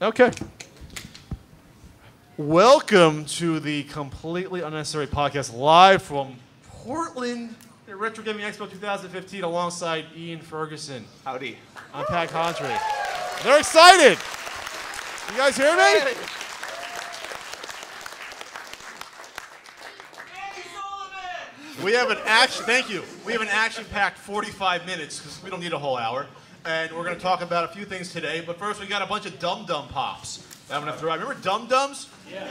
Okay. Welcome to the Completely Unnecessary Podcast live from Portland Retro Gaming Expo 2015 alongside Ian Ferguson. Howdy. I'm Pat Contry. They're excited. You guys hear me? We have an action-packed 45 minutes because we don't need a whole hour. And we're going to talk about a few things today. But first, we got a bunch of dum-dum pops that I'm going to throw out. Remember dum-dums? Yeah.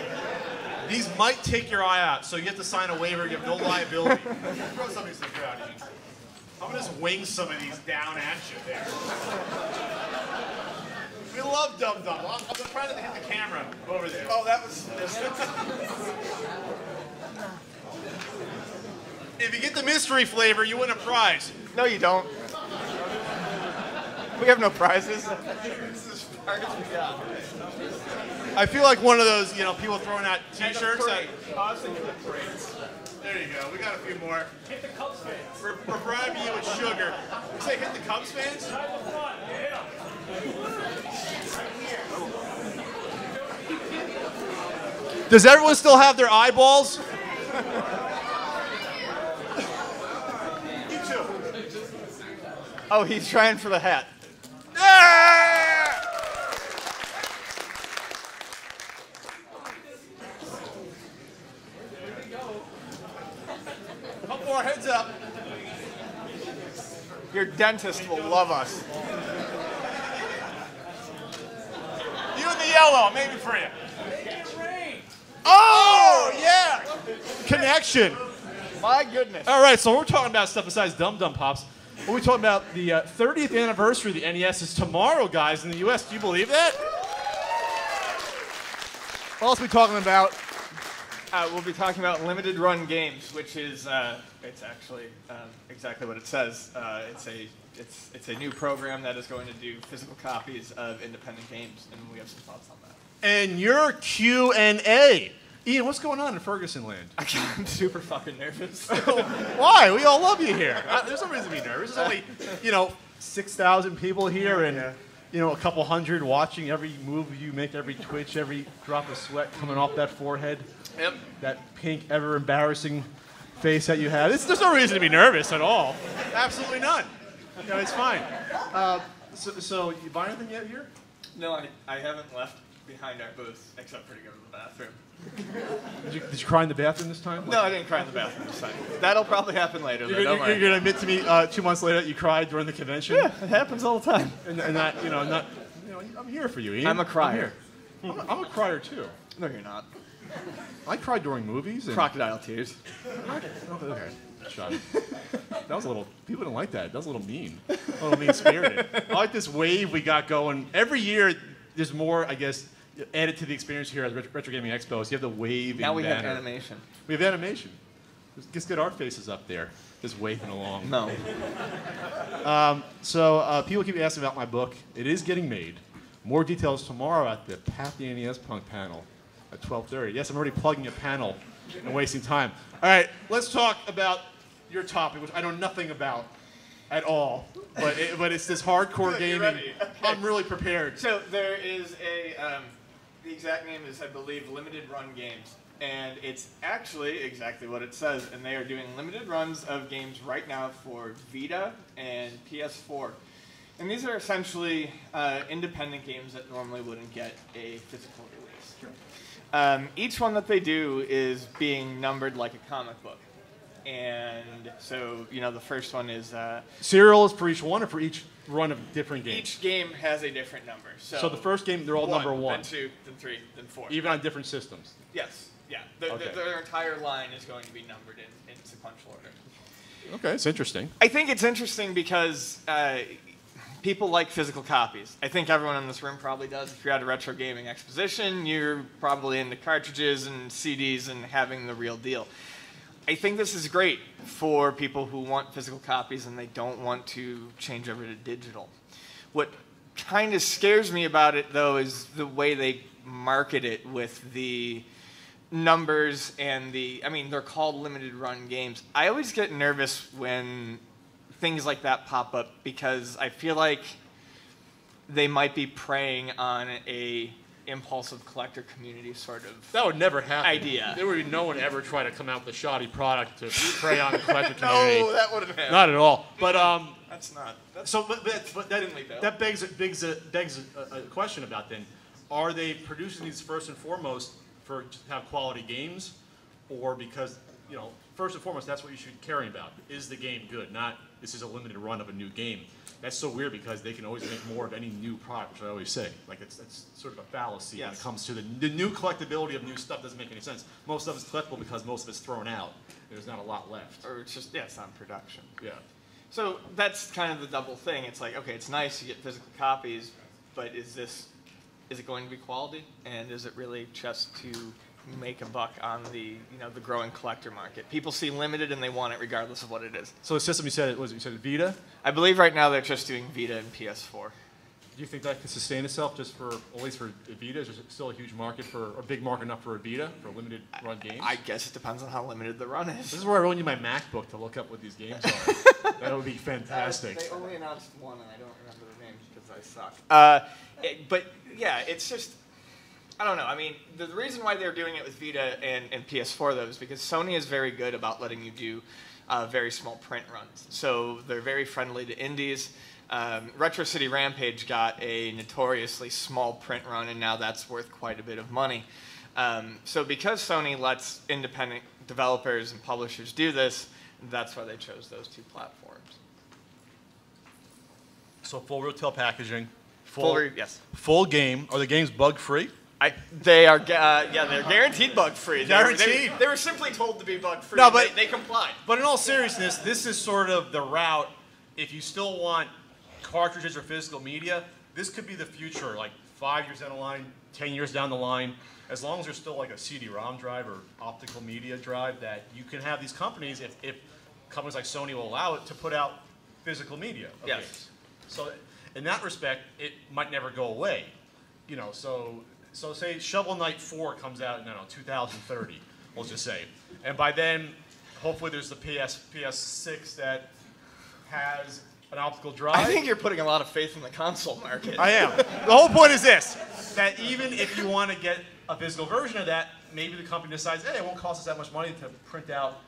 These might take your eye out, so you have to sign a waiver. You have no liability. Throw some of these things out. I'm going to just wing some of these down at you there. We love dum-dum. I'm trying to hit the camera over there. Oh, that was... If you get the mystery flavor, you win a prize. No, you don't. We have no prizes. This is as far as we got. I feel like one of those, people throwing out T-shirts. There you go. We got a few more. Hit the Cubs fans. We're bribing you with sugar. You say hit the Cubs fans? Side the front. Yeah. Does everyone still have their eyeballs? You too. Oh, he's trying for the hat. Couple more heads up. Your dentist will love us. You in the yellow, maybe for you. Oh, yeah. Connection. My goodness. All right, so we're talking about stuff besides Dum Dum Pops. We're talking about the 30th anniversary of the NES is tomorrow, guys, in the U.S. Do you believe that? What else are we talking about? We'll be talking about limited run games, which is it's actually exactly what it says. It's a new program that is going to do physical copies of independent games, and we have some thoughts on that. And your Q&A. Ian, what's going on in Ferguson land? I'm super fucking nervous. Why? We all love you here. There's no reason to be nervous. There's only, 6,000 people here and, a couple hundred watching every move you make, every twitch, every drop of sweat coming off that forehead. Yep. That pink, ever embarrassing face that you have. There's no reason to be nervous at all. Absolutely none. It's fine. So you buy anything yet here? No, I haven't left behind our booth except for to go to the bathroom. Did you cry in the bathroom this time? No, I didn't cry in the bathroom this time. That'll probably happen later. You're going to admit to me 2 months later that you cried during the convention? Yeah, it happens all the time. And that, I'm here for you, Ian. I'm a crier. I'm a crier too. No, you're not. I cried during movies. And Crocodile tears. Okay, shut it. That was a little, people didn't like that. That was a little mean. A little mean-spirited. I like this wave we got going. Every year, there's more, I guess, added to the experience here at Retro Gaming Expo. So you have the wave. Now we banner. have animation. We have animation. Let's get our faces up there, just waving along. No. So people keep asking about my book. It is getting made. More details tomorrow at the Pat the NES Punk panel at 12:30. Yes, I'm already plugging a panel and wasting time. All right, let's talk about your topic, which I know nothing about at all. But it's this hardcore gaming. Ready. Okay. I'm really prepared. So there is the exact name is, I believe, Limited Run Games. And it's actually exactly what it says. And they are doing limited runs of games right now for Vita and PS4. And these are essentially independent games that normally wouldn't get a physical release. Sure. Each one that they do is being numbered like a comic book. And so, the first one is... Serial is for each one or for each run of different games? Each game has a different number. So the first game, they're all number one. Then 2, then 3, then 4. Even on different systems? Yes. Yeah. Their entire line is going to be numbered in sequential order. Okay, it's interesting. I think it's interesting because people like physical copies. I think everyone in this room probably does. If you're at a retro gaming exposition, you're probably into cartridges and CDs and having the real deal. I think this is great for people who want physical copies and they don't want to change over to digital. What kind of scares me about it, though, is the way they market it with the numbers and they're called limited run games. I always get nervous when things like that pop up because I feel like they might be preying on a impulsive collector community sort of That would never happen. idea. There would be no one ever try to come out with a shoddy product to prey on the collector community. No, that wouldn't happen. Not at all. But That's not. That's So, but that, Thinly built. that begs a question about then, are they producing these first and foremost for to have quality games, or because, you know, first and foremost, that's what you should care about. Is the game good? Not this is a limited run of a new game. That's so weird because they can always make more of any new product, which I always say. Like, that's sort of a fallacy when it Yes. comes to the new collectability of new stuff. Doesn't make any sense. Most stuff is collectible because most of it's thrown out. There's not a lot left. or it's just, yeah, it's not production. Yeah. So that's kind of the double thing. It's like, okay, it's nice to get physical copies, but is it going to be quality? And is it really just to make a buck on the the growing collector market? People see limited and they want it regardless of what it is. So the system you said Vita. I believe right now they're just doing Vita and PS4. Do you think that can sustain itself just for, at least for Vita? Is there still a huge market for, a big market enough for a Vita, for limited run games? I guess it depends on how limited the run is. This is where I really need my MacBook to look up what these games are. That would be fantastic. They only announced one, and I don't remember the names because I suck. But yeah, it's just, I don't know. I mean, the reason why they're doing it with Vita and PS4 though is because Sony is very good about letting you do very small print runs. So they're very friendly to indies. Retro City Rampage got a notoriously small print run, and now that's worth quite a bit of money. So because Sony lets independent developers and publishers do this, that's why they chose those two platforms. So full retail packaging, Yes. full game. Are the games bug free? They are, yeah, they're guaranteed bug-free. Guaranteed? They were simply told to be bug-free. No, but- they complied. But in all seriousness, this is sort of the route. If you still want cartridges or physical media, this could be the future. Like 5 years down the line, 10 years down the line, as long as there's still like a CD-ROM drive or optical media drive, that you can have these companies, if companies like Sony will allow it, to put out physical media of Yes. games. So in that respect, it might never go away. You know, so say Shovel Knight 4 comes out in, I don't know, 2030, we'll just say. And by then, hopefully there's the PS6 that has an optical drive. I think you're putting a lot of faith in the console market. I am. The whole point is this, that even if you want to get a physical version of that, maybe the company decides, hey, it won't cost us that much money to print out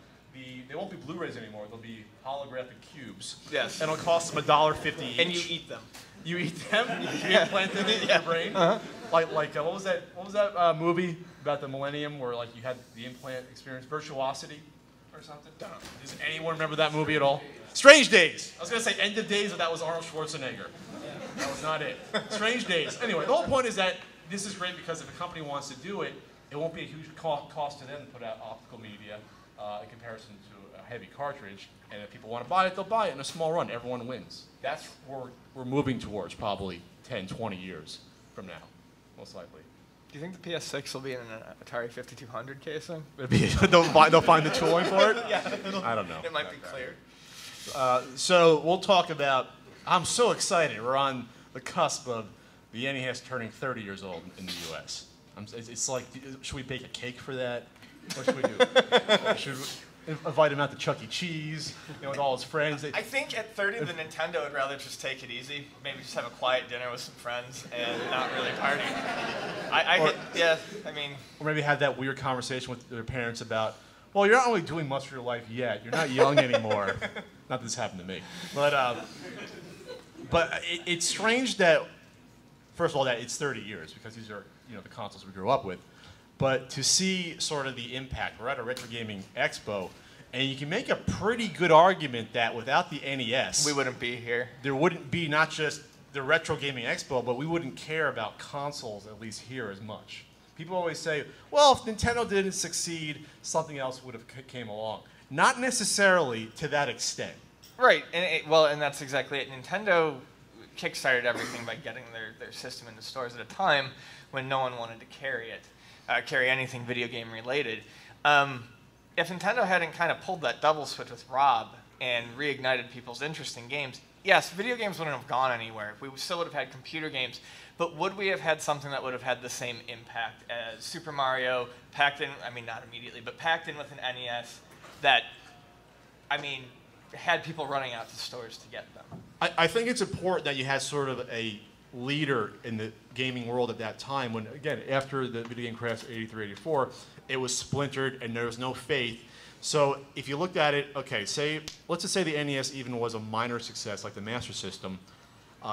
they won't be Blu-rays anymore, they'll be holographic cubes. Yes. And it'll cost them $1.50 each. And you eat them. You eat them? You implant them in your brain? Like what was that movie about the millennium where like you had the implant experience, Virtuosity or something? Don't know. Does anyone remember that movie at all? Strange Days. I was gonna say End of Days, but that was Arnold Schwarzenegger. That was not it. Strange Days. Anyway, the whole point is that this is great because if a company wants to do it, it won't be a huge cost to them to put out optical media in comparison to a heavy cartridge. And if people want to buy it, they'll buy it in a small run. Everyone wins. That's where we're moving towards probably 10, 20 years from now, most likely. Do you think the PS6 will be in an Atari 5200 casing? They'll find the tooling for it? Yeah. I don't know. It might be cleared. So we'll talk about, I'm so excited. We're on the cusp of the NES turning 30 years old in the U.S. It's like, should we bake a cake for that? What should we do? Should we invite him out to Chuck E. Cheese, with all his friends? I think at 30, the Nintendo would rather just take it easy. Maybe just have a quiet dinner with some friends and not really party. I mean... Or maybe have that weird conversation with their parents about, well, you're not really doing much for your life yet. You're not young anymore. Not that this happened to me. But it's strange that, first of all, that it's 30 years because these are the consoles we grew up with. But to see sort of the impact, we're at a Retro Gaming Expo, and you can make a pretty good argument that without the NES, we wouldn't be here. There wouldn't be not just the Retro Gaming Expo, but we wouldn't care about consoles, at least here, as much. People always say, well, if Nintendo didn't succeed, something else would have came along. Not necessarily to that extent. Right, and that's exactly it. Nintendo kickstarted everything by getting their system into stores at a time when no one wanted to carry it. Carry anything video game related. If Nintendo hadn't kind of pulled that double switch with Rob and reignited people's interest in games, yes, video games wouldn't have gone anywhere. We still would have had computer games, but would we have had something that would have had the same impact as Super Mario, packed in, I mean not immediately, but packed in with an NES that, I mean, had people running out to stores to get them? I think it's important that you had sort of leader in the gaming world at that time when, again, after the video game crash of 83, 84, it was splintered and there was no faith. So if you looked at it, okay, let's just say the NES even was a minor success like the Master System.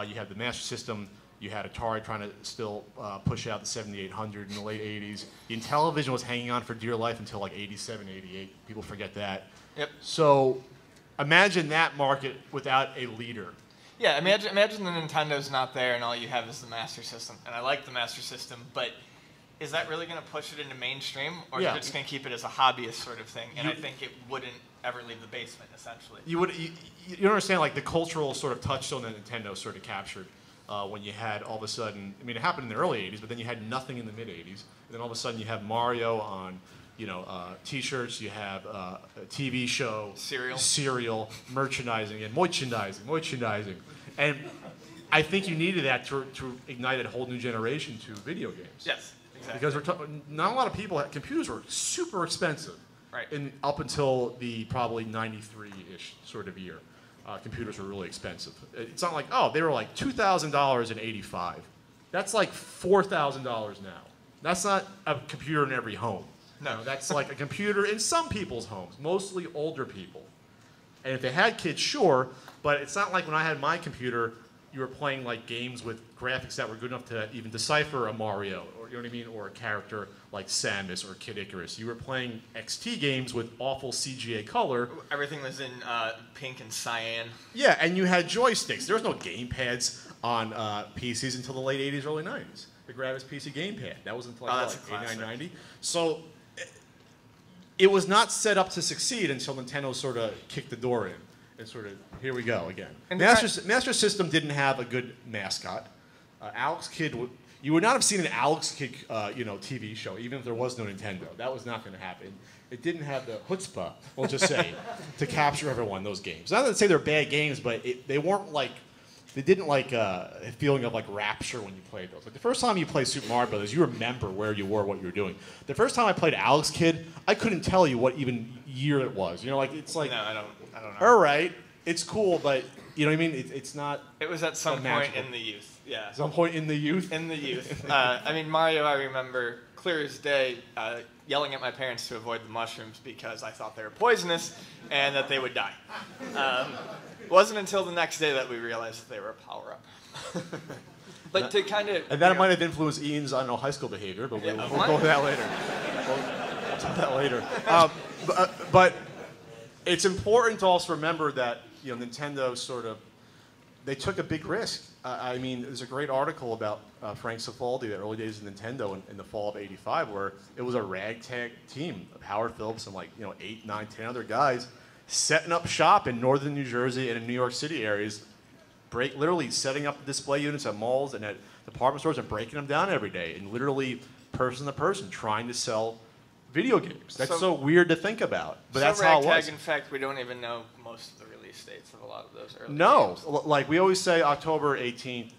You had the Master System, you had Atari trying to still push out the 7800 in the late 80s. The Intellivision was hanging on for dear life until like 87, 88. People forget that. Yep. So imagine that market without a leader. Yeah, imagine the Nintendo's not there and all you have is the Master System. And I like the Master System, but is that really going to push it into mainstream, or is it just going to keep it as a hobbyist sort of thing? And I think it wouldn't ever leave the basement, essentially. You understand, like, the cultural sort of touchstone that Nintendo sort of captured when you had all of a sudden, I mean, it happened in the early 80s, but then you had nothing in the mid 80s. And then all of a sudden you have Mario on, T-shirts, you have a TV show. Cereal, merchandising, and merchandising. And I think you needed that to ignite a whole new generation to video games. Yes. Exactly. Because not a lot of people computers were super expensive, right? Up until the probably 93-ish sort of year, computers were really expensive. It's not like they were like $2,000 in '85. That's like $4,000 now. That's not a computer in every home. No, that's like a computer in some people's homes, mostly older people. And if they had kids, sure, but it's not like when I had my computer, you were playing like games with graphics that were good enough to even decipher a Mario, or you know what I mean, or a character like Samus or Kid Icarus. You were playing XT games with awful CGA color. Everything was in pink and cyan. Yeah, and you had joysticks. There was no game pads on PCs until the late 80s, early 90s. The Gravis PC gamepad. That was until like 89, 90. So it was not set up to succeed until Nintendo sort of kicked the door in. And sort of, here we go again. Master System didn't have a good mascot. Alex Kidd, you would not have seen an Alex Kidd, TV show, even if there was no Nintendo. That was not going to happen. It didn't have the chutzpah, we'll just say, to capture everyone in those games. Not to say they're bad games, but they weren't like, they didn't like a feeling of like rapture when you played those. Like the first time you played Super Mario Brothers, you remember where you were, what you were doing. The first time I played Alex Kidd, I couldn't tell you what even year it was. It's like, no, I don't know. All right, it's cool, but you know what I mean? It's not. It was at some point in the youth, yeah. Some point in the youth? In the youth. Mario, I remember clear as day, yelling at my parents to avoid the mushrooms because I thought they were poisonous and that they would die. It wasn't until the next day that we realized that they were a power-up. But to kind of... And that might have influenced Ian's, high school behavior, but we'll go with that later. We'll talk about that later. But it's important to also remember that Nintendo sort of, they took a big risk. There's a great article about Frank Cifaldi, the early days of Nintendo in the fall of '85, where it was a ragtag team of Howard Phillips and 8, 9, 10 other guys setting up shop in northern New Jersey and in New York City areas, literally setting up display units at malls and at department stores and breaking them down every day, and literally person to person trying to sell video games. That's so weird to think about, but that's how it was. In fact, we don't even know most of the release dates of a lot of those early games. No, like we always say October 18th,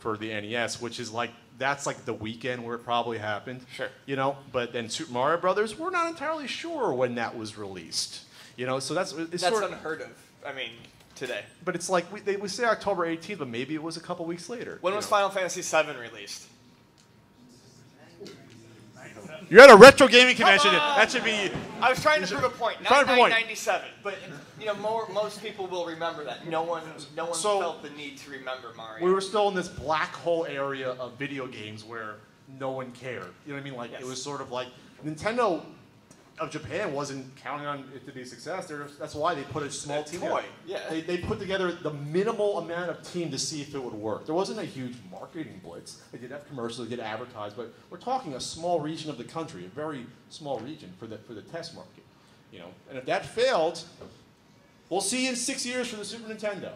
for the NES, which is that's like the weekend where it probably happened. Sure. But then Super Mario Brothers, we're not entirely sure when that was released. So that's sort of unheard of. Today. But it's like we say October 18th, but maybe it was a couple weeks later. When was Final Fantasy VII released? You're at a retro gaming convention. That should be. I was trying to prove a point. 1997, but most people will remember that. No one felt the need to remember Mario. We were still in this black hole area of video games where no one cared. You know what I mean? Like yes. It was sort of like Nintendo of Japan wasn't counting on it to be a success. That's why they put a small team together. Yeah. They put together the minimal amount of team to see if it would work. There wasn't a huge marketing blitz. They did have commercials, they did advertise, but we're talking a small region of the country, a very small region for the test market. And if that failed, we'll see in 6 years for the Super Nintendo.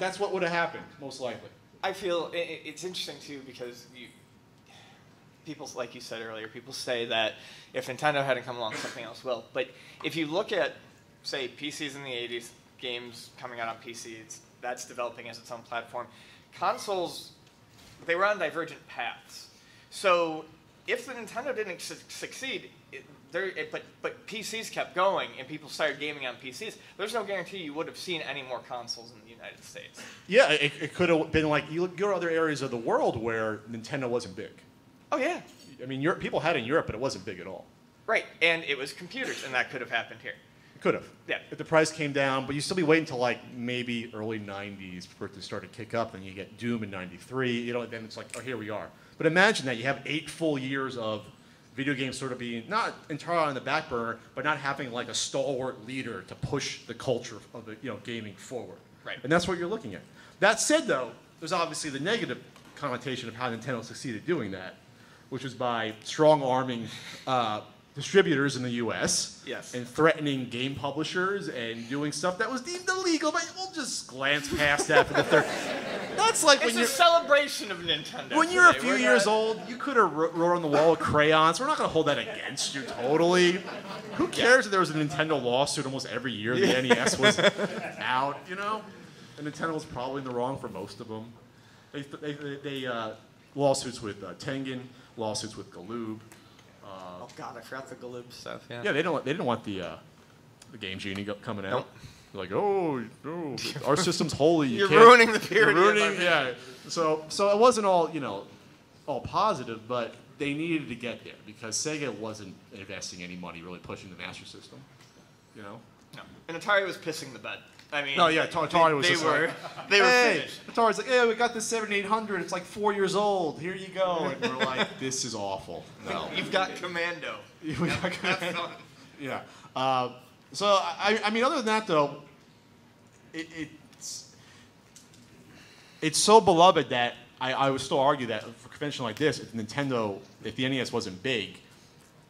That's what would have happened, most likely. I feel it's interesting too because people, like you said earlier, people say that if Nintendo hadn't come along, something else will. But if you look at, say, PCs in the 80s, games coming out on PCs, that's developing as its own platform. Consoles, they were on divergent paths. So if the Nintendo didn't succeed, but PCs kept going and people started gaming on PCs, there's no guarantee you would have seen any more consoles United States. Yeah, it could have been like, you go to other areas of the world where Nintendo wasn't big. Oh, yeah. I mean, people had it in Europe, but it wasn't big at all. Right, and it was computers, and that could have happened here. It could have. Yeah. If the price came down, but you still be waiting until like maybe early 90s for it to start to kick up, then you get Doom in 93, you know, then it's like, oh, here we are. But imagine that you have 8 full years of video games sort of being not entirely on the back burner, but not having like a stalwart leader to push the culture of the, gaming forward. Right. And that's what you're looking at. That said, though, there's obviously the negative connotation of how Nintendo succeeded doing that, which was by strong-arming distributors in the U.S. Yes. and threatening game publishers and doing stuff that was deemed illegal, but we'll just glance past that for the third. That's like It's when a you're celebration of Nintendo. when you're a today. few We're years not- old, you could have wrote on the wall with crayons. We're not going to hold that against you totally. Who cares if there was a Nintendo lawsuit almost every year the NES was out, you know? And Nintendo was probably in the wrong for most of them. They lawsuits with Tengen, lawsuits with Galoob. Oh God, I forgot the Galoob stuff. Yeah. Yeah, they didn't want the Game Genie coming out. Nope. They're like, oh, our system's holy. You You're can't- ruining the purity You're of our ruining, yeah. So it wasn't all all positive, but they needed to get there because Sega wasn't investing any money really pushing the Master System. You know. No. And Atari was pissing the bed. I mean. No, yeah, Atari was they just were. like, They were hey, finished. Atari's like, yeah, we got this 7800. It's like 4 years old. Here you go. And we're like, this is awful. No. You've got Commando. We got- Have fun. Yeah. So I mean, other than that, though, it's so beloved that I would still argue that for a convention like this, if the NES wasn't big,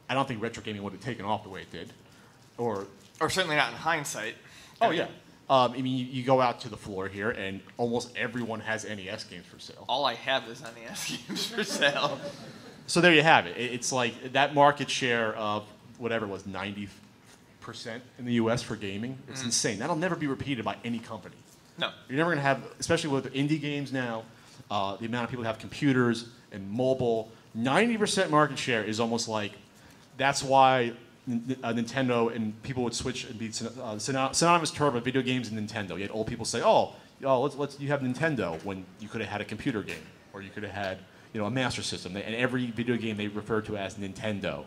I don't think retro gaming would have taken off the way it did. Or certainly not in hindsight. oh yeah. I mean, you go out to the floor here, and almost everyone has NES games for sale. All I have is NES games for sale. So there you have it. It's like that market share of whatever it was, 90% in the U.S. for gaming. It's insane. That'll never be repeated by any company. No. You're never going to have, especially with indie games now, the amount of people who have computers and mobile, 90% market share is almost like, that's why Nintendo and people would switch and be synonymous term of video games and Nintendo. You had old people say, let's you have Nintendo when you could have had a computer game or you could have had a Master System. And every video game they refer to as Nintendo.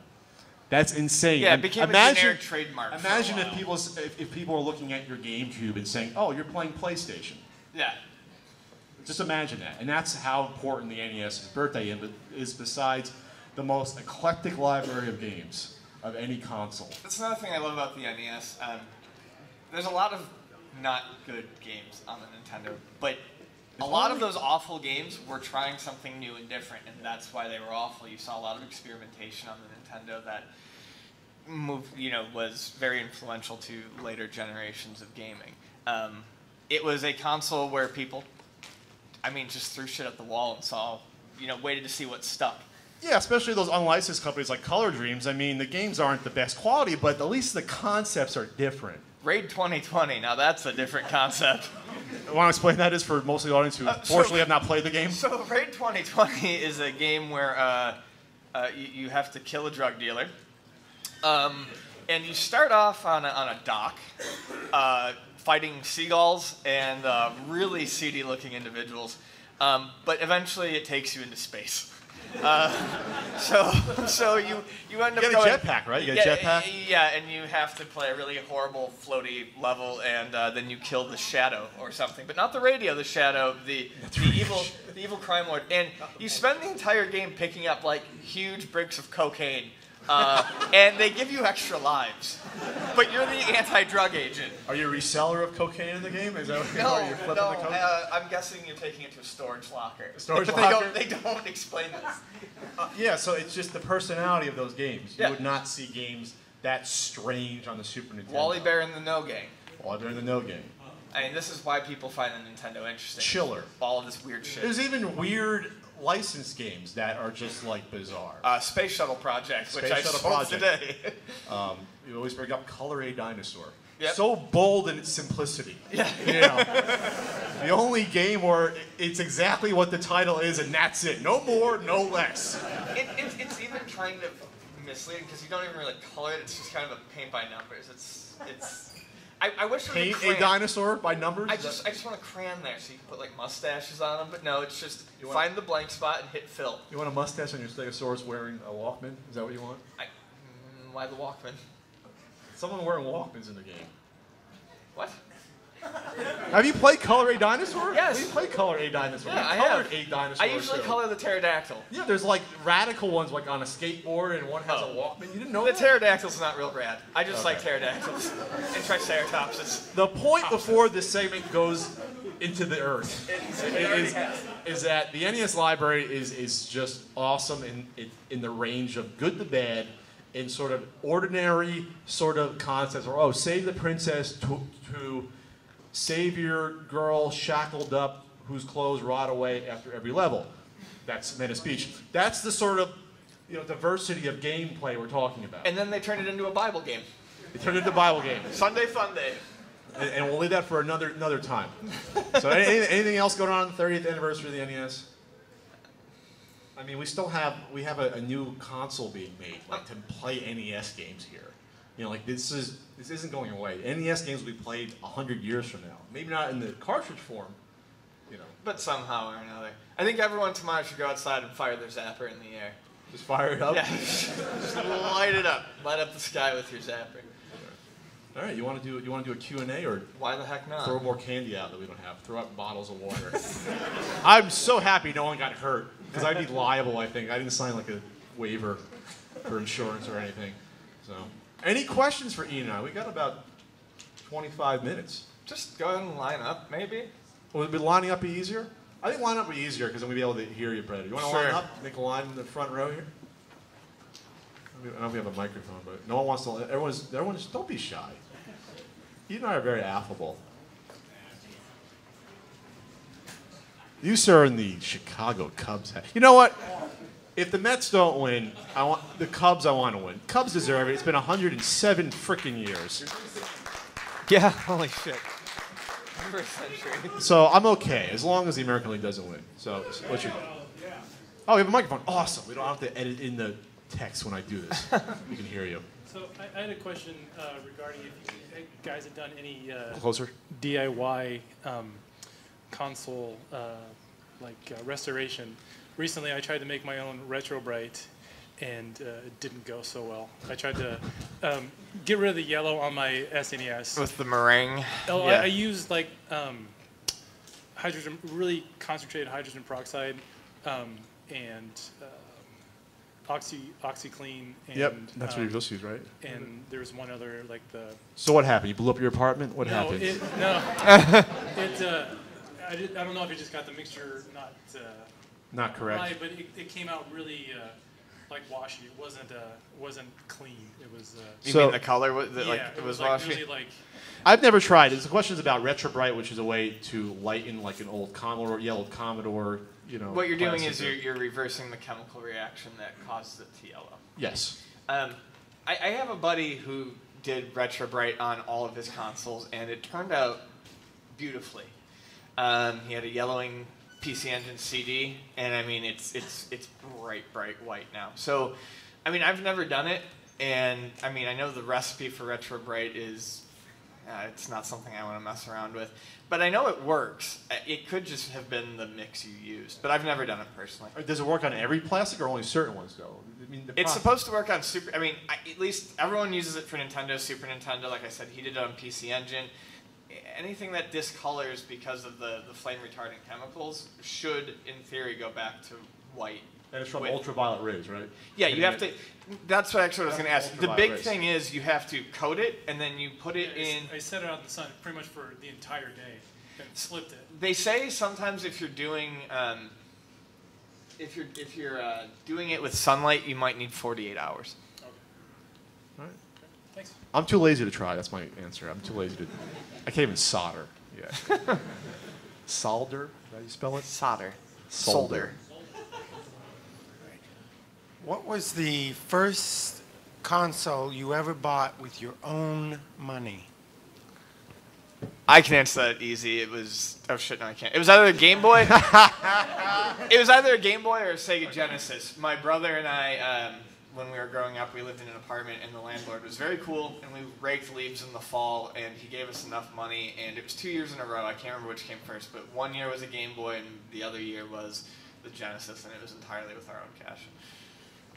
That's insane. Yeah, it became a generic trademark. Imagine for a while. if people are looking at your GameCube and saying, "Oh, you're playing PlayStation." Yeah. Just imagine that, and that's how important the NES's birthday is. Besides the most eclectic library of games of any console. That's another thing I love about the NES. There's a lot of not good games on the Nintendo, but a lot of those awful games were trying something new and different, and that's why they were awful. You saw a lot of experimentation on the Nintendo that was very influential to later generations of gaming. It was a console where people, just threw shit at the wall and saw, waited to see what stuck. Yeah, especially those unlicensed companies like Color Dreams. I mean, the games aren't the best quality, but at least the concepts are different. Raid 2020, now that's a different concept. I want to explain that is for most of the audience who fortunately have not played the game. So Raid 2020 is a game where you have to kill a drug dealer. And you start off on a dock fighting seagulls and really seedy-looking individuals. But eventually it takes you into space. So you end up You going... got a jetpack, right? You got a jetpack? Yeah, and you have to play a really horrible floaty level, and then you kill the Shadow or something. But not the radio, the Shadow, the evil crime lord. And you spend the entire game picking up, like, huge bricks of cocaine. And they give you extra lives. But you're the anti-drug agent. Are you a reseller of cocaine in the game? Is that what you're flipping no. the coke? I'm guessing you're taking it to a storage locker. Storage But locker? They don't explain this. Yeah, so it's just the personality of those games. Yeah. You would not see games that strange on the Super Nintendo. Wally Bear and the No Gang. Wally Bear in the No Game. I mean, this is why people find the Nintendo interesting. Chiller. All of this weird shit. There's even weird licensed games that are just like bizarre. Space Shuttle Project, which Space I Shuttle sold Project. today. You always bring up Color A Dinosaur. Yep. So bold in its simplicity. Yeah. The only game where it's exactly what the title is and that's it. No more, no less. It's even kind of misleading because you don't even really color it. It's just kind of a paint by numbers. I wish it was Paint a crayon. dinosaur by numbers? I just want a crayon there so you can put like mustaches on them, but no, it's just find the blank spot and hit fill. You want a mustache on your Stegosaurus wearing a Walkman? Is that what you want? Why the Walkman? Someone wearing Walkmans in the game. What? Have you played Color A Dinosaur? Yes. We played Color A Dinosaur. Yeah, I We colored have. A Dinosaur. I usually too. color the pterodactyl. Yeah, there's like radical ones like on a skateboard and one has a Walkman. You didn't know The that? pterodactyl's not real rad. I just Okay. like pterodactyls and triceratopses. The point before this segment goes into the earth is that the NES library is just awesome in the range of good to bad, in sort of ordinary sort of concepts, or oh, save the princess to save your girl shackled up whose clothes rot away after every level. That's meant a speech. That's the sort of diversity of gameplay we're talking about. And then they turned it into a Bible game. It turned into a Bible game. Sunday Fun Day. And we'll leave that for another time. So anything else going on the 30th anniversary of the NES? I mean, we have a new console being made, like to play NES games here. This isn't going away. NES games will be played 100 years from now. Maybe not in the cartridge form, But somehow or another. I think everyone tomorrow should go outside and fire their zapper in the air. Just fire it up. Yeah. Just light it up. Light up the sky with your zapper. All right, you want to do a Q&A, or Why the heck not? throw more candy out that we don't have? Throw out bottles of water. I'm so happy no one got hurt, because I'd be liable, I think. I didn't sign like a waiver for insurance or anything. So, any questions for Ian and I? We got about 25 minutes. Just go ahead and line up, maybe. Would lining up be easier? I think lining up would be easier because then we'd be able to hear you better. You want to line up? Make a line in the front row here? I don't know if we have a microphone, but no one wants to. Everyone's don't be shy. You and I are very affable. You, sir, in the Chicago Cubs hat. You know what? If the Mets don't win, I want the Cubs. I want to win. Cubs deserve it. It's been 107 freaking years. Yeah, holy shit. For a century. So I'm okay as long as the American League doesn't win. So what's your? Oh, we have a microphone. Awesome. We don't have to edit in the text when I do this. We can hear you. So I had a question regarding if you guys have done any Closer. DIY console restoration. Recently, I tried to make my own Retro Bright, and it didn't go so well. I tried to get rid of the yellow on my SNES. With the meringue. Oh, Yeah. I used like really concentrated hydrogen peroxide and OxyClean. And, Yep, that's what you're supposed to use, right? And there was one other like the. So what happened? You blew up your apartment? What happened? I don't know if it just got the mixture Not correct. right, but it came out really like washy. It wasn't clean. It was. You So- mean the color was It was washy? really like. I've never tried it. The question is about Retro Bright, which is a way to lighten like an old Commodore, yellow Commodore, What you're doing is plastic. you're reversing the chemical reaction that caused it to yellow. Yes. I have a buddy who did Retro Bright on all of his consoles, and it turned out beautifully. He had a yellowing PC Engine CD, and I mean it's bright white now. So, I mean I've never done it, and I mean I know the recipe for Retro Bright is it's not something I want to mess around with, but I know it works. It could just have been the mix you used, but I've never done it personally. Does it work on every plastic or only certain ones though? I mean, It's supposed to work on Super. I mean, at least everyone uses it for Nintendo, Super Nintendo. Like I said, he did it on PC Engine. Anything that discolors because of the flame retardant chemicals should, in theory, go back to white. And it's from with- ultraviolet rays, right? Yeah, you have to. That's what actually I was going to ask. The big Ultraviolet thing is you have to coat it and then you put it in. I set it out in the sun pretty much for the entire day and slipped it. They say sometimes if you're doing doing it with sunlight, you might need 48 hours. Okay. All right. Thanks. I'm too lazy to try. That's my answer. I'm too lazy to. I can't even solder. Yeah. Solder? Is that how you spell it? Solder. Solder. What was the first console you ever bought with your own money? I can answer that easy. It was no, I can't. It was either a Game Boy. It was either a Game Boy or a Sega Genesis. My brother and I, when we were growing up, we lived in an apartment, and the landlord was very cool, and we raked leaves in the fall, and he gave us enough money, and it was 2 years in a row. I can't remember which came first, but 1 year was a Game Boy, and the other year was the Genesis, and it was entirely with our own cash.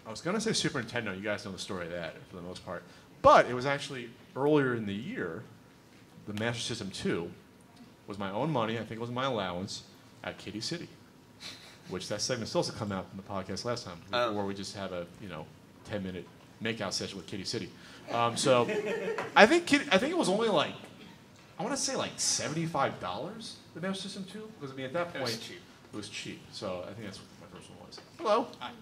I was going to say Super Nintendo. You guys know the story of that for the most part. But it was actually earlier in the year, the Master System 2 was my own money. I think it was my allowance at Kitty City, which that segment still has to come out in the podcast last time, where we just have a 10-minute makeout session with Kitty City. So I think it was only like, I want to say like $75, the Master System 2, because I mean at that point it was cheap. So I think that's what my first one was. Hello. Hi.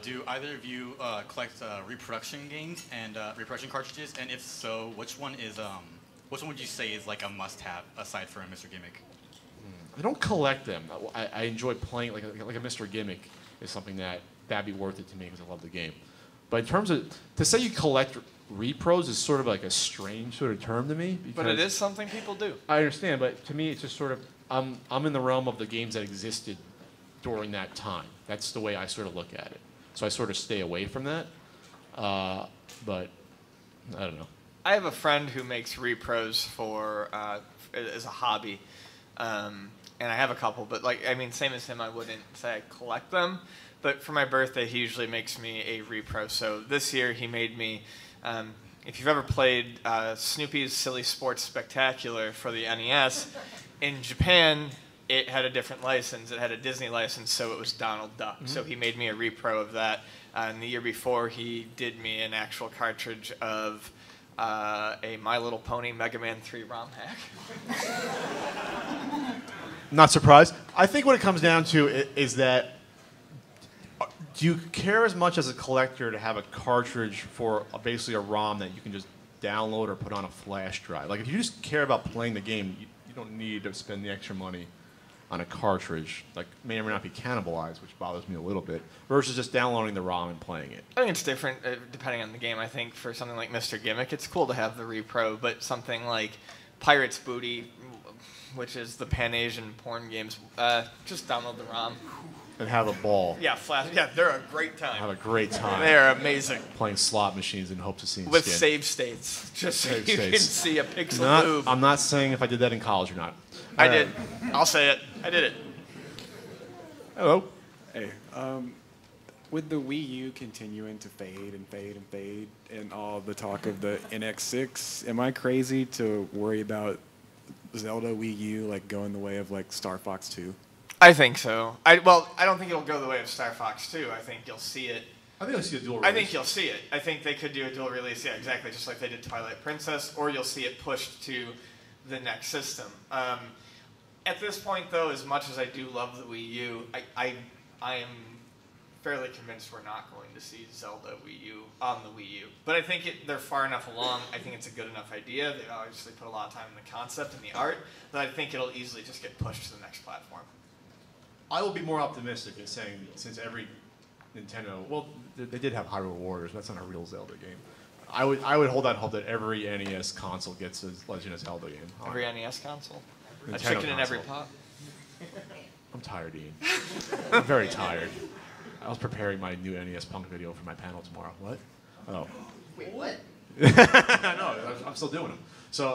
Do either of you collect reproduction games and reproduction cartridges? And if so, which one would you say is like a must-have aside from Mr. Gimmick? I don't collect them. I enjoy playing like a Mr. Gimmick is something that'd be worth it to me because I love the game. But in terms of to say you collect repros is sort of like a strange sort of term to me. But it is something people do. I understand, but to me it's just sort of I'm in the realm of the games that existed during that time. That's the way I sort of look at it. So I sort of stay away from that. But I don't know. I have a friend who makes repros for as a hobby, and I have a couple. But same as him, I wouldn't say I collect them. But for my birthday, he usually makes me a repro. So this year, he made me. If you've ever played Snoopy's Silly Sports Spectacular for the NES, in Japan, it had a different license. It had a Disney license, so it was Donald Duck. Mm-hmm. So he made me a repro of that. And the year before, he did me an actual cartridge of a My Little Pony Mega Man 3 ROM hack. Not surprised. I think what it comes down to is that do you care as much as a collector to have a cartridge for basically a ROM that you can just download or put on a flash drive? Like if you just care about playing the game, you don't need to spend the extra money on a cartridge, like may or may not be cannibalized, which bothers me a little bit, versus just downloading the ROM and playing it. I think it's different depending on the game. I think for something like Mr. Gimmick, it's cool to have the repro, but something like Pirate's Booty, which is the Pan-Asian porn games, just download the ROM. And have a ball. Yeah, they're a great time. Have a great time. They're amazing. Playing slot machines in hopes of seeing with skin. save states, just so you can see a pixel move. I'm not saying if I did that in college or not. I did. I'll say it. I did it. Hello. Hey, with the Wii U continuing to fade and fade and fade, and all the talk of the NX6, am I crazy to worry about Zelda Wii U like going the way of like Star Fox 2? I think so. I don't think it'll go the way of Star Fox 2. I think you'll see it. I think you'll see a dual release. I think you'll see it. I think they could do a dual release, yeah, exactly, just like they did Twilight Princess, or you'll see it pushed to the next system. At this point, though, as much as I do love the Wii U, I am fairly convinced we're not going to see Zelda Wii U on the Wii U. But I think they're far enough along. I think it's a good enough idea. They obviously put a lot of time in the concept and the art, that I think it'll easily just get pushed to the next platform. I will be more optimistic in saying since every Nintendo, well, they did have Hyrule Warriors, but that's not a real Zelda game. I would hold out hope that every NES console gets a Legend of Zelda game. Every NES console? Nintendo A chicken console. in every pot? I'm tired, Ian. I'm very tired. I was preparing my new NES Punk video for my panel tomorrow. What? Oh. Wait, what? No, I'm still doing them. So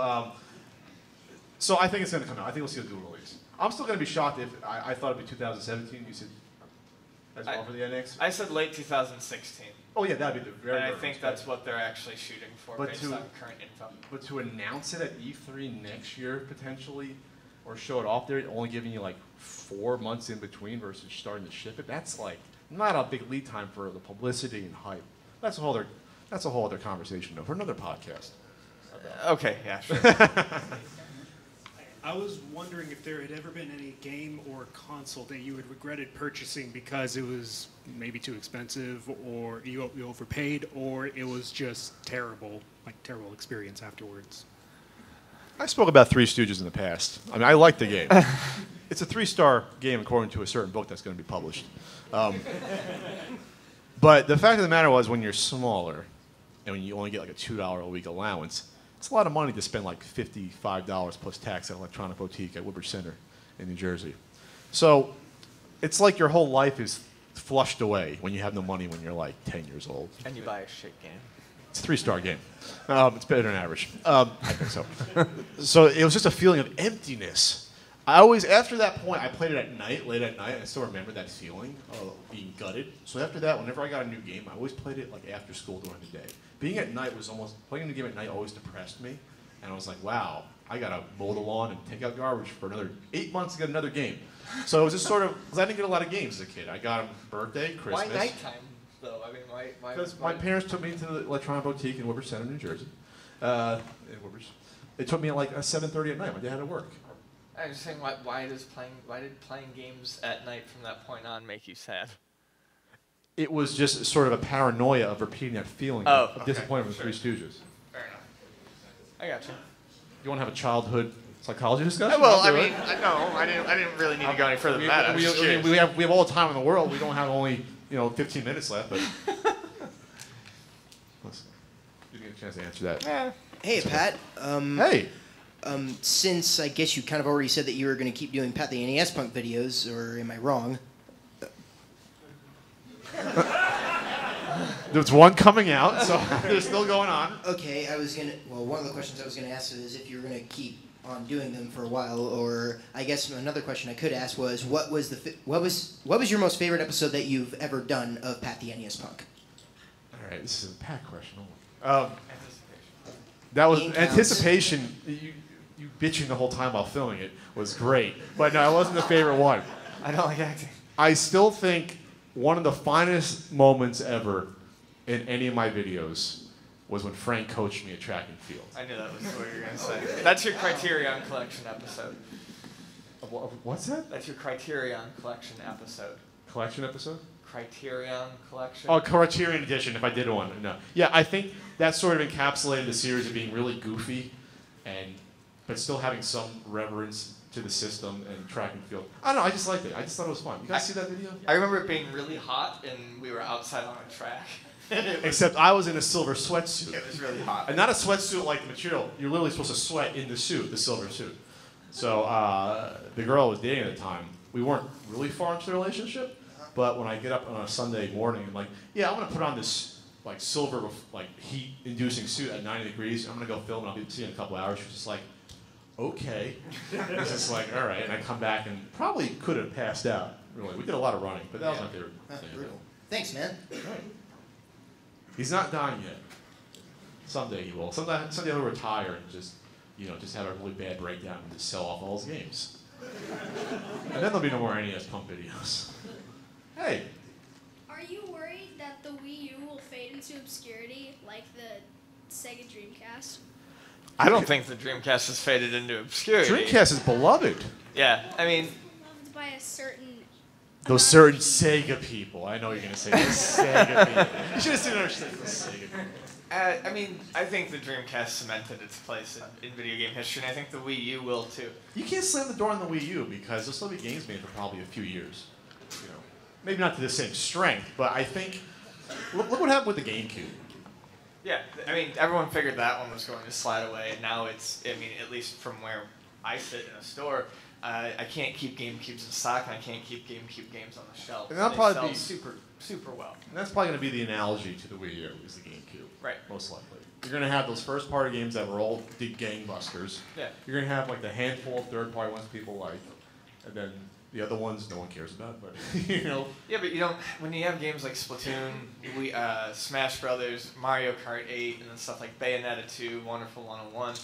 I think it's going to come out. I think we'll see a dual release. I'm still going to be shocked if I thought it'd be 2017. You said as well for the NX. I said late 2016. Oh yeah, that'd be the very. And I think that's what they're actually shooting for based on current info. But to announce it at E3 next year potentially, or show it off there, only giving you like 4 months in between versus starting to ship it, that's like not a big lead time for the publicity and hype. That's a whole other conversation though, for another podcast. Okay, yeah, sure. I was wondering if there had ever been any game or console that you had regretted purchasing because it was maybe too expensive, or you overpaid, or it was just terrible, like terrible experience afterwards. I spoke about Three Stooges in the past. I mean, I like the game. It's a 3-star game according to a certain book that's going to be published. But the fact of the matter was, when you're smaller, and when you only get like a $2 a week allowance, it's a lot of money to spend like $55 plus tax at Electronic Boutique at Woodbridge Center in New Jersey. So it's like your whole life is flushed away when you have no money when you're like 10 years old. And you buy a shit game. It's a 3-star game. It's better than average. I think so. So it was just a feeling of emptiness. I always, after that point, I played it at night, late at night, and I still remember that feeling of being gutted. So after that, whenever I got a new game, I always played it like after school during the day. Being at night was almost, playing a new game at night always depressed me. And I was like, wow, I gotta mow the lawn and take out garbage for another 8 months to get another game. So it was just sort of, because I didn't get a lot of games as a kid. I got them birthday, Christmas. Why nighttime, though? I mean, why? Because my parents took me to the electronic boutique in Woodbridge Center, New Jersey. In Woodbridge. They took me at like 7:30 at night. My dad had to work. I was saying, why did playing games at night from that point on make you sad? It was just sort of a paranoia of repeating that feeling of disappointment with Three Stooges. Fair enough. I got you. You want to have a childhood psychology discussion? Well, I mean, I didn't really need to go any further than that. We have all the time in the world. We don't have only 15 minutes left, but let's give me a chance to answer that. Yeah. Hey, Pat. Hey. Since I guess you kind of already said that you were going to keep doing Pat the NES Punk videos, or am I wrong? There's one coming out, so they're still going on. Okay, one of the questions I was gonna ask is if you were gonna keep on doing them for a while, or I guess another question I could ask was what was your most favorite episode that you've ever done of Pat the NES Punk? All right, this is a Pat question. That was anticipation. You bitching the whole time while filming it was great, but no, it wasn't the favorite one. I don't like acting. I still think one of the finest moments ever in any of my videos was when Frank coached me at track and field. I knew that was what you were going to say. That's your Criterion Collection episode. What's that? That's your Criterion Collection episode. Collection episode? Criterion Collection. Oh, Criterion Edition, if I did one. No. Yeah, I think that sort of encapsulated the series of being really goofy, but still having some reverence to the system and track and field. I don't know, I just liked it. I just thought it was fun. You guys see that video? I remember it being really hot, and we were outside on a track. Except I was in a silver sweatsuit. It was really hot. And not a sweatsuit like the material. You're literally supposed to sweat in the suit, the silver suit. So the girl I was dating at the time, we weren't really far into the relationship, but when I get up on a Sunday morning, I'm like, yeah, I'm going to put on this like silver like heat-inducing suit at 90 degrees. I'm going to go film, and I'll be seeing in a couple hours. She's just like, okay. It's just like, all right. And I come back and probably could have passed out. Really, we did a lot of running, but that was my favorite thing. Brutal. Thanks, man. Right. He's not dying yet. Someday he will. Someday he'll retire and just have a really bad breakdown and just sell off all his games. And then there'll be no more NES Punk videos. Hey. Are you worried that the Wii U will fade into obscurity like the Sega Dreamcast? I don't think the Dreamcast has faded into obscurity. Dreamcast is beloved. Yeah, I mean... Loved by a certain... Those certain Sega people. I know you're going to say those Sega people. You should have seen our Sega people. I mean, I think the Dreamcast cemented its place in video game history, and I think the Wii U will too. You can't slam the door on the Wii U because there'll still be games made for probably a few years. Maybe not to the same strength, but I think... Look what happened with the GameCube. Yeah, I mean, everyone figured that one was going to slide away, and now it's, I mean, at least from where I sit in a store, I can't keep GameCubes in stock, and I can't keep GameCube games on the shelf. And that'll they probably sell be super well. And that's probably going to be the analogy to the Wii U, is the GameCube. Right. Most likely. You're going to have those first-party games that were all big gangbusters. Yeah. You're going to have like the handful of third-party ones people like, and then the other ones no one cares about, but Yeah, but you don't. When you have games like Splatoon, Smash Brothers, Mario Kart 8, and then stuff like Bayonetta 2, Wonderful 101,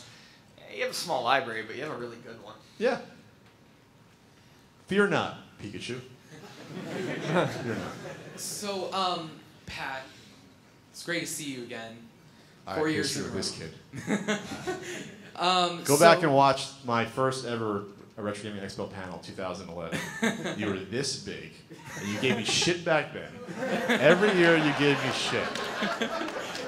you have a small library, but you have a really good one. Yeah. Fear not, Pikachu. Fear not. So, Pat, it's great to see you again. I 4 years with in a this kid. row. Go back and watch my first ever Retro Gaming Expo panel, 2011. You were this big, and you gave me shit back then. Every year you gave me shit.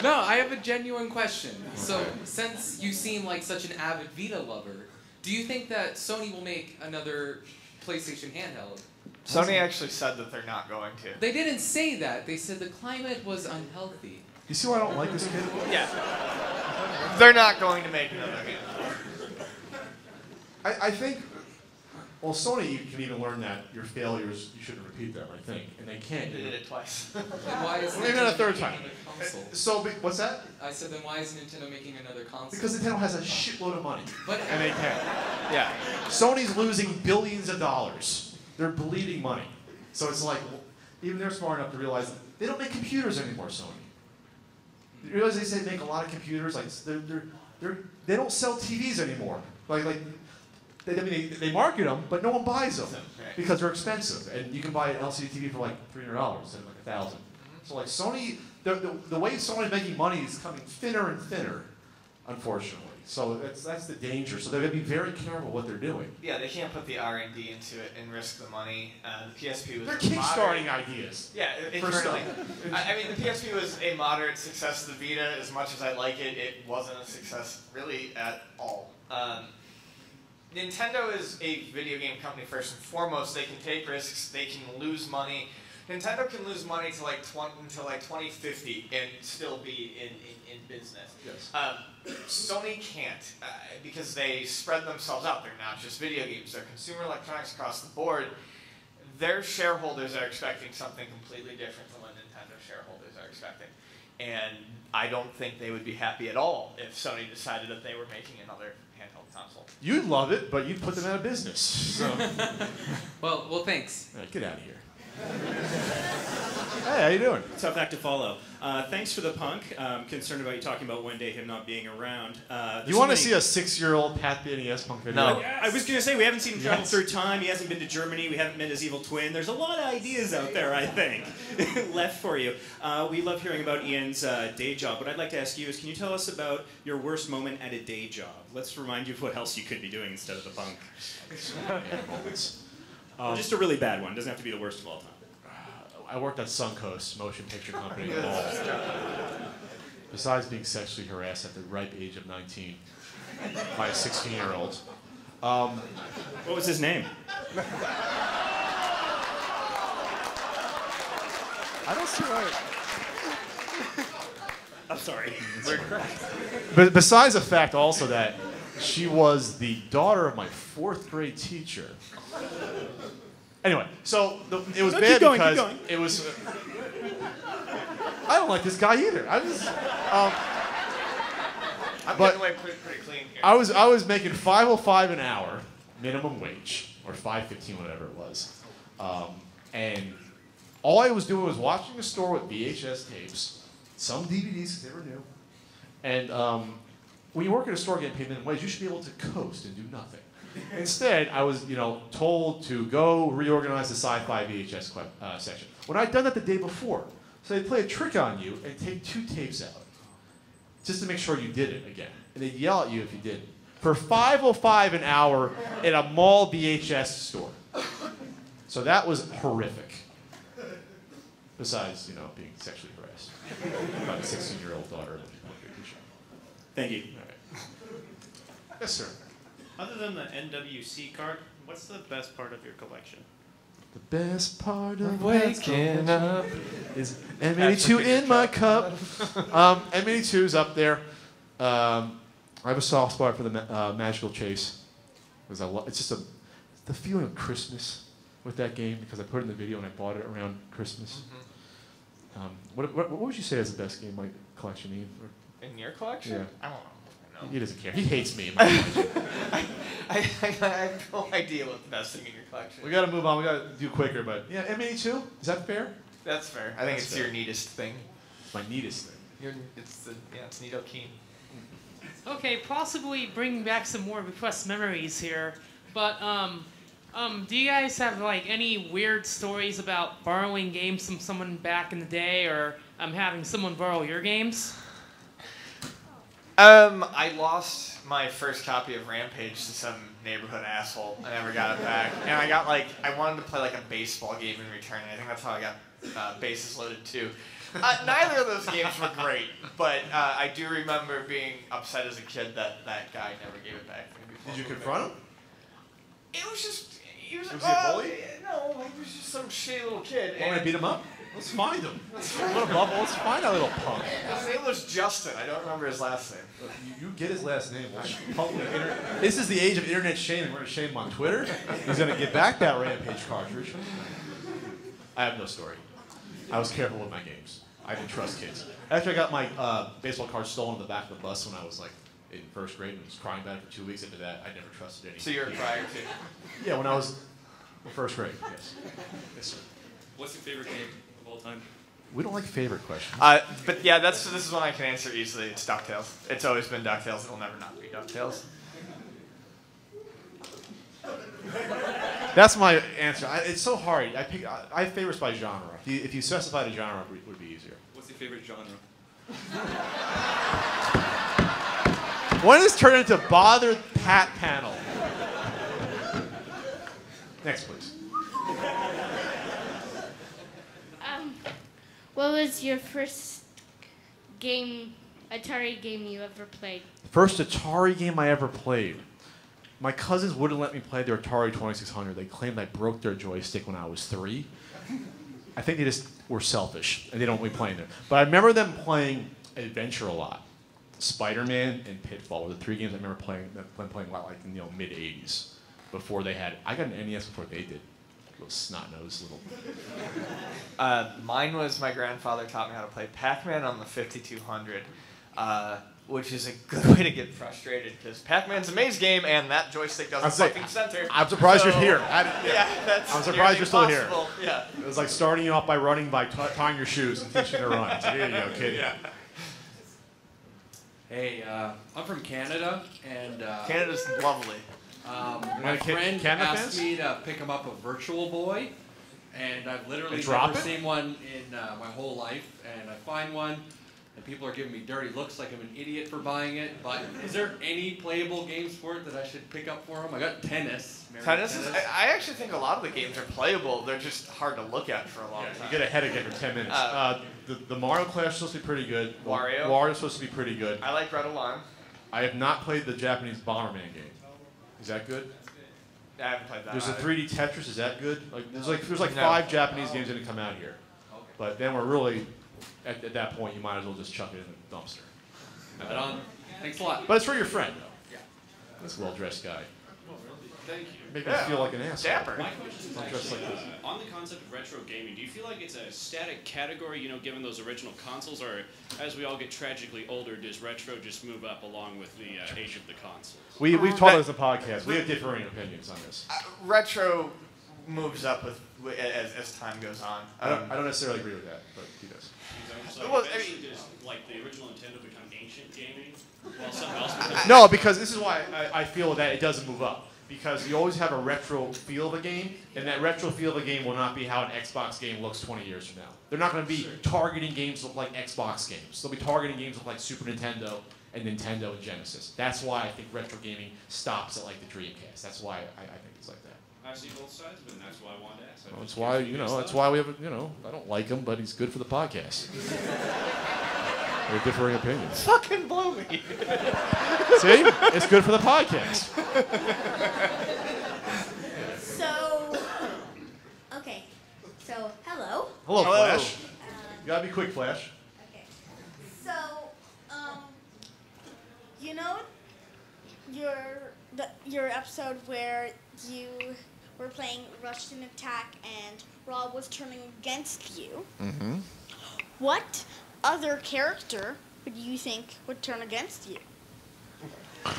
No, I have a genuine question. Okay. So, since you seem like such an avid Vita lover, do you think that Sony will make another PlayStation handheld? Sony actually said that they're not going to. They didn't say that. They said the climate was unhealthy. You see why I don't like this kid? Yeah. They're not going to make another handheld. I think Well, Sony, you can even learn that your failures, you shouldn't repeat them, I think, and they can't. They did it twice. Why is Maybe not a third Nintendo time. making another console? So, what's that? I said, then why is Nintendo making another console? Because Nintendo has a shitload of money, But and they can. Yeah. Sony's losing billions of dollars. They're bleeding money. So it's like, even they're smart enough to realize that they don't make computers anymore, Sony. You realize they say make a lot of computers? Like, they don't sell TVs anymore. They market them, but no one buys them because they're expensive. And you can buy an LCD TV for like $300 instead of like $1,000. So like Sony, the way Sony's making money is coming thinner and thinner, unfortunately. So that's the danger. So they're going to be very careful what they're doing. Yeah, they can't put the R&D into it and risk the money. The PSP was They're kickstarting ideas. Yeah, for stuff. I mean, the PSP was a moderate success. The Vita, as much as I like it, it wasn't a success really at all. Nintendo is a video game company first and foremost. They can take risks. They can lose money. Nintendo can lose money until like 2050 and still be in business. Yes. Sony can't because they spread themselves out. They're not just video games. They're consumer electronics across the board. Their shareholders are expecting something completely different than what Nintendo shareholders are expecting. And I don't think they would be happy at all if Sony decided that they were making another handheld console. You'd love it, but you'd put them out of business. So. well, thanks. All right, get out of here. Hey, how you doing? Tough act to follow. Thanks for the punk. Concerned about you talking about one day him not being around. You want to see a 6-year-old Pat the NES punk video? No. I was going to say, we haven't seen him travel through time. He hasn't been to Germany. We haven't met his evil twin. There's a lot of ideas out there, I think, left for you. We love hearing about Ian's day job. What I'd like to ask you is, can you tell us about your worst moment at a day job? Let's remind you of what else you could be doing instead of the punk. Just a really bad one. Doesn't have to be the worst of all time. I worked at Suncoast Motion Picture Company in the mall. Besides being sexually harassed at the ripe age of 19 by a 16-year-old. What was his name? I don't see why. I'm sorry. But besides the fact also that she was the daughter of my 4th grade teacher. Anyway, so it was bad because it was. I don't like this guy either. I'm getting away pretty clean here. I was making $5.05 an hour minimum wage, or $5.15, whatever it was, and all I was doing was watching a store with VHS tapes, some DVDs because they were new, and when you work at a store getting paid minimum wage, you should be able to coast and do nothing. Instead, I was, told to go reorganize the sci-fi VHS section. When I'd done that the day before, so they'd play a trick on you and take 2 tapes out, just to make sure you did it again, and they'd yell at you if you didn't. For $5.05 an hour at a mall VHS store. So that was horrific. Besides, being sexually harassed by the 16-year-old daughter of a teacher. Thank you. All right. Yes, sir. Other than the NWC card, what's the best part of your collection? The best part of waking up is M82 in my cup. M82's up there. I have a soft spot for the Magical Chase. Because it's just the feeling of Christmas with that game, because I put it in the video and I bought it around Christmas. What would you say is the best game in my collection, Ian? In your collection? Yeah. I don't know. He doesn't care. He hates me. I have no idea what the best thing in your collection is. We got to move on. We got to do quicker, but yeah, M82. Is that fair? That's fair. I think it's your neatest thing. My neatest thing. It's Nito Keen. Okay, possibly bring back some more repressed memories here, but do you guys have any weird stories about borrowing games from someone back in the day, or having someone borrow your games? I lost my first copy of Rampage to some neighborhood asshole. I never got it back. And I wanted to play a baseball game in return. I think that's how I got Bases Loaded too. Neither of those games were great, but I do remember being upset as a kid that that guy never gave it back to me before. Did you confront him? It was just... Was he a bully? No, he was just some shitty little kid. Want me to beat him up? Let's find him. What a bubble. Let's find that little punk. His name was Justin. I don't remember his last name. You get his last name. This is the age of internet shaming. We're going to shame him on Twitter. He's going to get back that Rampage cartridge. I have no story. I was careful with my games. I didn't trust kids. After I got my baseball card stolen in the back of the bus when I was like in first grade and was crying about it for 2 weeks after that, I never trusted anything. So you're a crier too? Yeah, when I was in first grade, yes. Yes, sir. What's your favorite game of all time? We don't like favorite questions. But yeah, this is one I can answer easily. It's DuckTales. It's always been DuckTales. It'll never not be DuckTales. That's my answer. It's so hard. I have favorites by genre. If you specified a genre, it would be easier. What's your favorite genre? When does this turn into bothered Pat panel? Next, please. What was your first game, Atari game you ever played? First Atari game I ever played. My cousins wouldn't let me play their Atari 2600. They claimed I broke their joystick when I was 3. I think they just were selfish and they don't want me playing it. But I remember them playing Adventure a lot. Spider-Man and Pitfall were the 3 games I remember playing a lot, like in the mid '80s. Before they had, I got an NES before they did. Little snot-nosed little. Mine was my grandfather taught me how to play Pac-Man on the 5200, which is a good way to get frustrated because Pac-Man's a maze game and that joystick doesn't fucking center. I'm surprised you're here. That's I'm surprised you're still here. impossible. Yeah. It was like starting you off by running by tying your shoes and teaching you to run. So here you go, kid. Yeah. Hey, I'm from Canada, and Canada's lovely. My friend asked me to pick him up a Virtual Boy, and I've literally never seen one in my whole life, and I find one, and people are giving me dirty looks like I'm an idiot for buying it, but is there any playable games for it that I should pick up for him? I got tennis. Tennis is, I actually think a lot of the games are playable. They're just hard to look at for a long time. You get a headache after 10 minutes. The Mario Clash is supposed to be pretty good. Wario? Wario's supposed to be pretty good. I like Red Alarm. I have not played the Japanese Bomberman game. Is that good? I haven't played that. There's a either. 3D Tetris. Is that good? There's like 5 Japanese games that didn't come out here. But then we're really at that point. You might as well just chuck it in the dumpster. Right on. Thanks a lot. But it's for your friend, though. Yeah. This well-dressed guy. Thank you. Make me feel like an asshole. Dapper. My question is I'm dressed actually, like this. on the concept of retro gaming, do you feel like it's a static category, given those original consoles, or as we all get tragically older, does retro just move up along with the age of the consoles? We've talked about this in the podcast. We have differing opinions on this. Retro moves up as time goes on. I don't necessarily agree with that, but he does. So eventually does like the original Nintendo become ancient gaming while something else becomes... No, because this is why I feel that it doesn't move up. Because you always have a retro feel of a game, and that retro feel of a game will not be how an Xbox game looks 20 years from now. They're not going to be targeting games that look like Xbox games. They'll be targeting games that look like Super Nintendo and Nintendo and Genesis. That's why I think retro gaming stops at like the Dreamcast. That's why I think it's like that. I see both sides, but that's why I wanted to ask. That's why, that's why we have, I don't like him, but he's good for the podcast. We have differing opinions. Fucking blow me. See? It's good for the podcast. So, okay. So, hello. Hello, Flash. You gotta be quick, Flash. Okay. So, you know your episode where you were playing Russian Attack and Rob was turning against you. Mm-hmm. What other character would you think would turn against you? This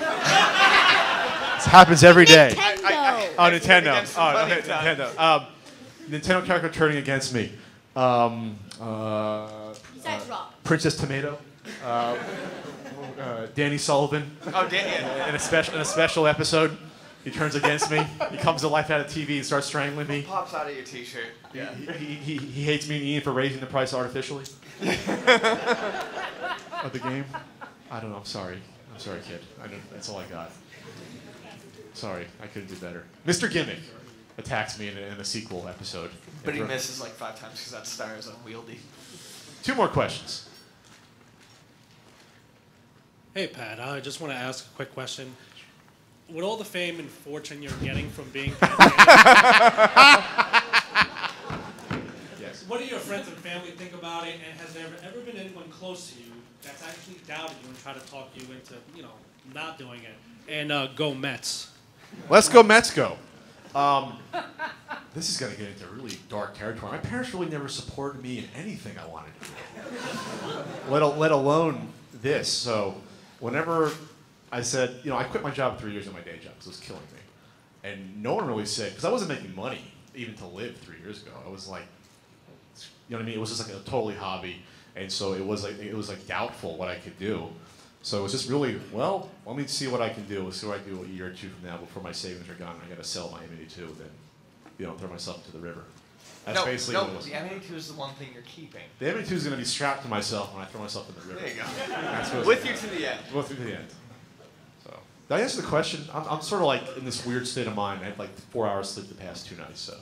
happens every day. Nintendo. Nintendo. Nintendo. Nintendo character turning against me. Besides Rob. Princess Tomato. Danny Sullivan. Oh, Danny. In a special episode, he turns against me. He comes to life out of TV and starts strangling me. Pops out of your t-shirt. Yeah. He hates me and Ian for raising the price artificially. Of the game. I don't know. I'm sorry. I'm sorry, kid. That's all I got. Sorry, I couldn't do better. Mr. Gimmick attacks me in a sequel episode. But he misses like 5 times because that star is unwieldy. 2 more questions. Hey, Pat, I just want to ask a quick question. With all the fame and fortune you're getting from being Yes. what do your friends and family think about it? And has there ever been anyone close to you that's actually doubted you and tried to talk you into, not doing it? And go Mets. Let's go Mets go. This is going to get into really dark territory. My parents really never supported me in anything I wanted to do, let alone this. So whenever I said, I quit my job 3 years at my day job because it was killing me. And no one really said, because I wasn't making money even to live 3 years ago. I was like, you know what I mean? It was just like a totally hobby. And so it was like doubtful what I could do. So it was just really, well, let me see what I can do. We'll see what I can do a year or two from now before my savings are gone and I got to sell my M82, then, throw myself into the river. That's basically what it was. The M82 is the one thing you're keeping. The M82 is going to be strapped to myself when I throw myself in the river. There you go. That's what With you to the end. With you to the end. So, did I answer the question? I'm sort of like in this weird state of mind. I had like 4 hours sleep the past 2 nights, so.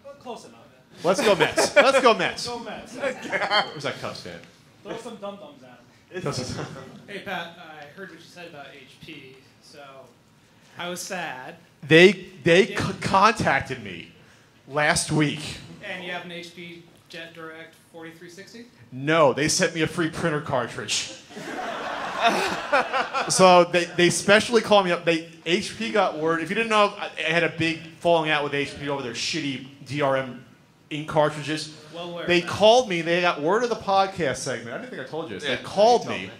Well, close enough. Let's go Mets. Let's go Mets. Go Mets. Who's that Cubs fan? Throw some dum-dums at him. Hey, Pat, I heard what you said about HP, so I was sad. They contacted me last week. And you have an HP Jet Direct 4360? No, they sent me a free printer cartridge. So they specially called me up. HP got word. If you didn't know, I had a big falling out with HP over their shitty DRM ink cartridges. Well aware They of that. called me. They got word of the podcast segment. I didn't think I told you this. Yeah, They called you told me. me.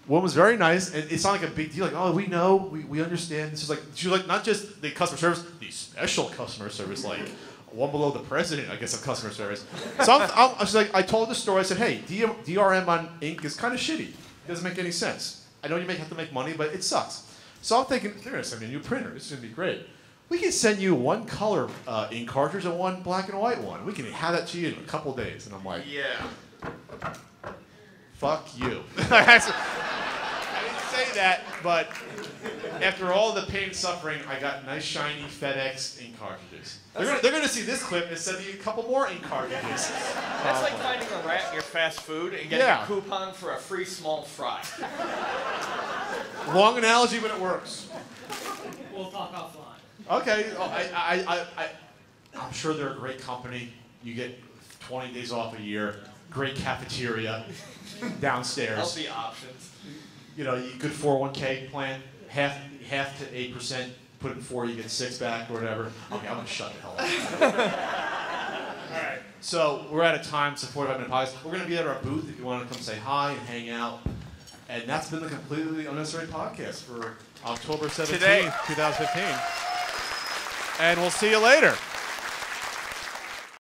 One was very nice, and it's not like a big deal. Like, oh, we know, we understand. This is like, she was like, not just the customer service, the special customer service, like one below the president, I guess, of customer service. So I was like, I told the story. I said, hey, DRM on ink is kind of shitty. It doesn't make any sense. I know you may have to make money, but it sucks. So I'm thinking, they're gonna send me a new printer. This is gonna be great. We can send you one color ink cartridge and one black and white one. We can have that to you in a couple days. And I'm like, Yeah. fuck you. I didn't say that, but after all the pain and suffering, I got nice shiny FedEx ink cartridges. They're gonna see this clip and send me a couple more ink cartridges. That's like finding a rat in your fast food and getting Yeah. a coupon for a free small fry. Long analogy, but it works. We'll talk offline. Okay, I'm sure they're a great company. You get 20 days off a year, great cafeteria downstairs. Healthy options. You good 401k plan, half to 8%, put in 4, you get 6 back or whatever. Okay, I'm gonna shut the hell up. All right, so we're out of time. It's a 45-minute podcast. We're gonna be at our booth if you want to come say hi and hang out. And that's been the Completely Unnecessary Podcast for October 17th, 2015. And we'll see you later.